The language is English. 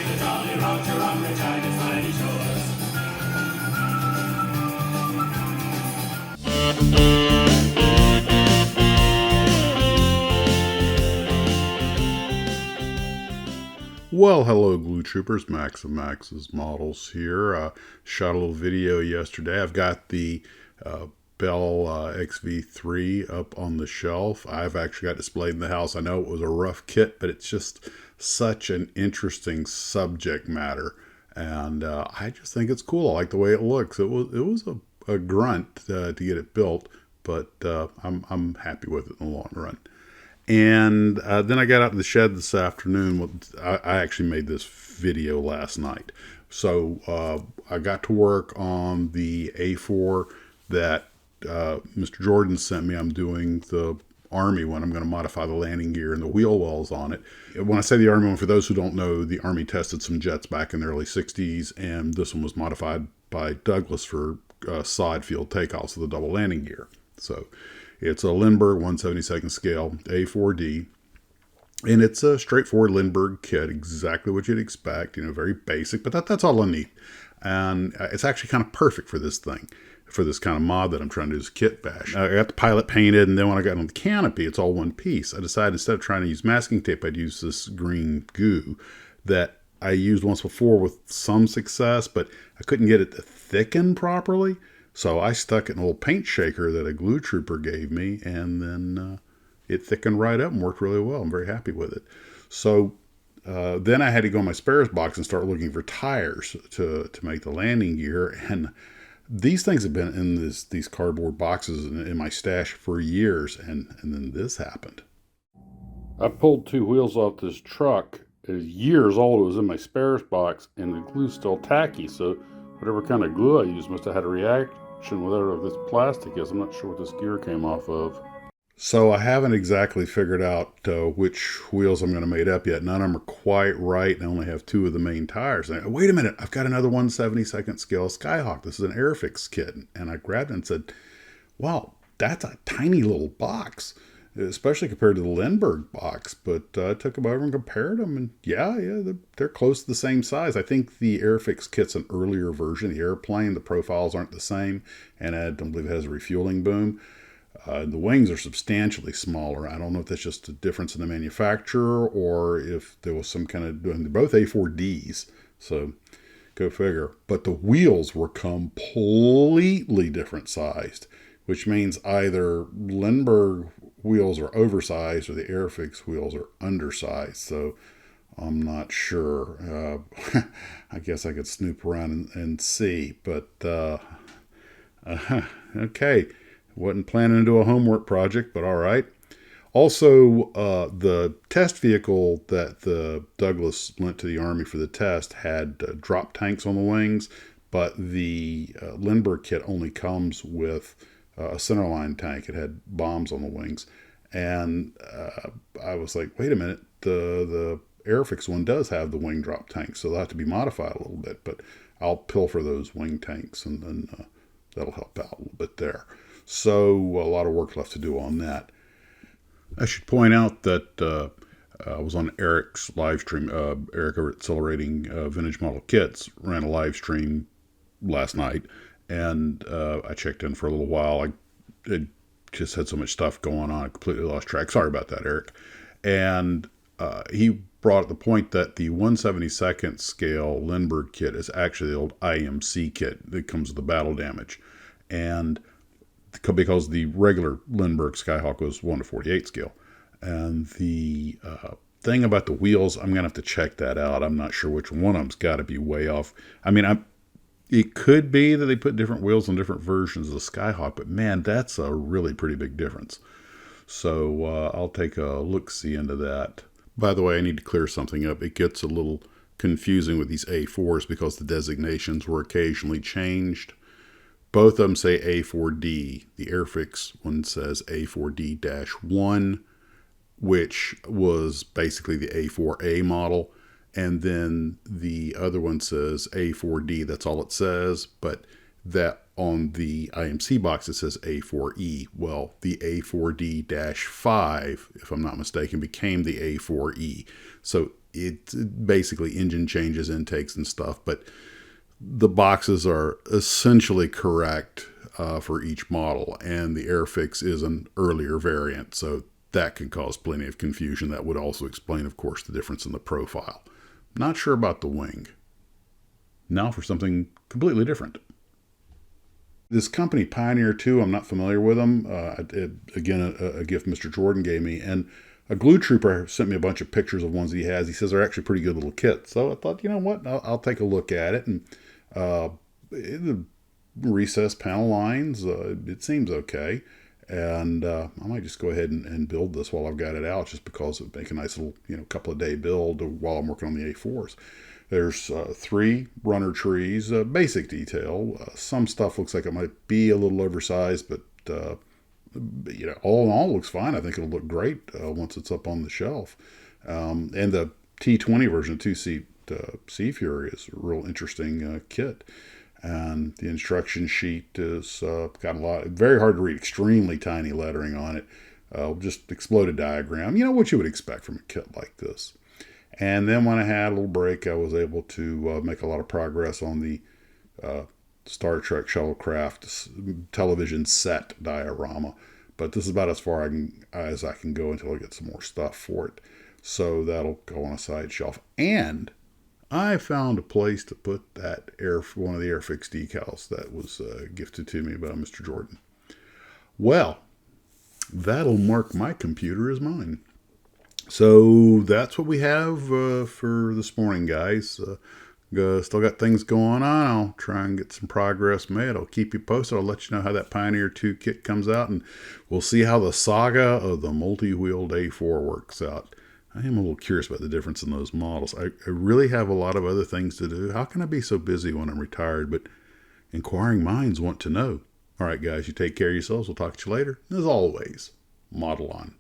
the Jolly Roger on Regina's mighty shores. Well, hello Glue Troopers, Max of Max's Models here. Shot a little video yesterday. I've got the Bell XV3 up on the shelf. I've actually got displayed in the house. I know it was a rough kit, but it's just such an interesting subject matter. And I just think it's cool. I like the way it looks. It was a grunt to get it built, but I'm happy with it in the long run. And then I got out in the shed this afternoon. I actually made this video last night. So I got to work on the A4 that Mr. Jordan sent me. I'm doing the Army one. I'm going to modify the landing gear and the wheel wells on it. When I say the Army one, for those who don't know, the Army tested some jets back in the early 60s, and this one was modified by Douglas for side field takeoffs of the double landing gear. So it's a Lindberg 1/72nd scale A4D, and it's a straightforward Lindberg kit, exactly what you'd expect, very basic, but that's all I need. And it's actually kind of perfect for this thing, for this kind of mod that I'm trying to do, this kit bash. I got the pilot painted, and then when I got on the canopy, it's all one piece. I decided instead of trying to use masking tape, I'd use this green goo that I used once before with some success, but I couldn't get it to thicken properly. So I stuck it in a little paint shaker that a glue trooper gave me, and then it thickened right up and worked really well. I'm very happy with it. So then I had to go in my spares box and start looking for tires to make the landing gear. And these things have been in these cardboard boxes in my stash for years, and then this happened. I pulled two wheels off this truck. It was years old. It was in my spares box, and the glue's still tacky, so whatever kind of glue I used must have had a reaction with whatever this plastic is. I'm not sure what this gear came off of. So I haven't exactly figured out which wheels I'm going to mate up yet. None of them are quite right, and I only have two of the main tires. And wait a minute, I've got another 1/72nd scale Skyhawk. This is an Airfix kit. And I grabbed it and said, wow, that's a tiny little box, especially compared to the Lindberg box. But I took them over and compared them, and yeah, they're close to the same size. I think the Airfix kit's an earlier version. The airplane, the profiles aren't the same, and I don't believe it has a refueling boom. The wings are substantially smaller. I don't know if that's just a difference in the manufacturer or if there was some kind of doing. They're both A4Ds, so go figure. But the wheels were completely different sized, which means either Lindberg wheels are oversized or the Airfix wheels are undersized. So I'm not sure. I guess I could snoop around and see. But okay. Wasn't planning to do a homework project, but all right. Also, the test vehicle that the Douglas lent to the Army for the test had drop tanks on the wings, but the Lindberg kit only comes with a centerline tank. It had bombs on the wings. And I was like, wait a minute, the Airfix one does have the wing drop tanks, so they'll have to be modified a little bit, but I'll pilfer those wing tanks, and then that'll help out a little bit there. So a lot of work left to do on that. I should point out that I was on Eric's live stream. Eric over at Accelerating Vintage Model Kits ran a live stream last night, and I checked in for a little while. I just had so much stuff going on, I completely lost track. Sorry about that, Eric. And he brought up the point that the 1/72nd scale Lindberg kit is actually the old IMC kit that comes with the battle damage. And because the regular Lindberg Skyhawk was 1/48 scale. And the thing about the wheels, I'm going to have to check that out. I'm not sure which one of them's got to be way off. I mean, it could be that they put different wheels on different versions of the Skyhawk, but man, that's a really pretty big difference. So I'll take a look-see into that. By the way, I need to clear something up. It gets a little confusing with these A4s because the designations were occasionally changed. Both of them say A4D. The Airfix one says A4D-1, which was basically the A4A model. And then the other one says A4D. That's all it says. But that on the IMC box, it says A4E. Well, the A4D-5, if I'm not mistaken, became the A4E. So it's basically engine changes, intakes, and stuff. But the boxes are essentially correct for each model, and the Airfix is an earlier variant, so that can cause plenty of confusion. That would also explain, of course, the difference in the profile. Not sure about the wing. Now for something completely different. This company, Pioneer 2, I'm not familiar with them. Again, a gift Mr. Jordan gave me. And a glue trooper sent me a bunch of pictures of ones he has. He says they're actually pretty good little kits. So I thought, you know what, I'll take a look at it. And the recessed panel lines, it seems okay. And I might just go ahead and build this while I've got it out, just because it would make a nice little, couple of day build while I'm working on the A4s. There's 3 runner trees, basic detail. Some stuff looks like it might be a little oversized, but all in all, looks fine. I think it'll look great once it's up on the shelf. And the T20 version of 2-seat Sea Fury is a real interesting kit. And the instruction sheet is got a lot, very hard to read, extremely tiny lettering on it. Just exploded diagram, what you would expect from a kit like this. And then when I had a little break, I was able to make a lot of progress on the Star Trek Shuttlecraft television set diorama. But this is about as far as I can go until I get some more stuff for it. So that'll go on a side shelf. And I found a place to put that one of the Airfix decals that was gifted to me by Mr. Jordan. Well, that'll mark my computer as mine. So that's what we have for this morning, guys. Still got things going on. I'll try and get some progress made. I'll keep you posted. I'll let you know how that Pioneer 2 kit comes out, and we'll see how the saga of the multi-wheeled A4 works out. I am a little curious about the difference in those models. I really have a lot of other things to do. How can I be so busy when I'm retired? But inquiring minds want to know. All right, guys, you take care of yourselves. We'll talk to you later. As always, model on.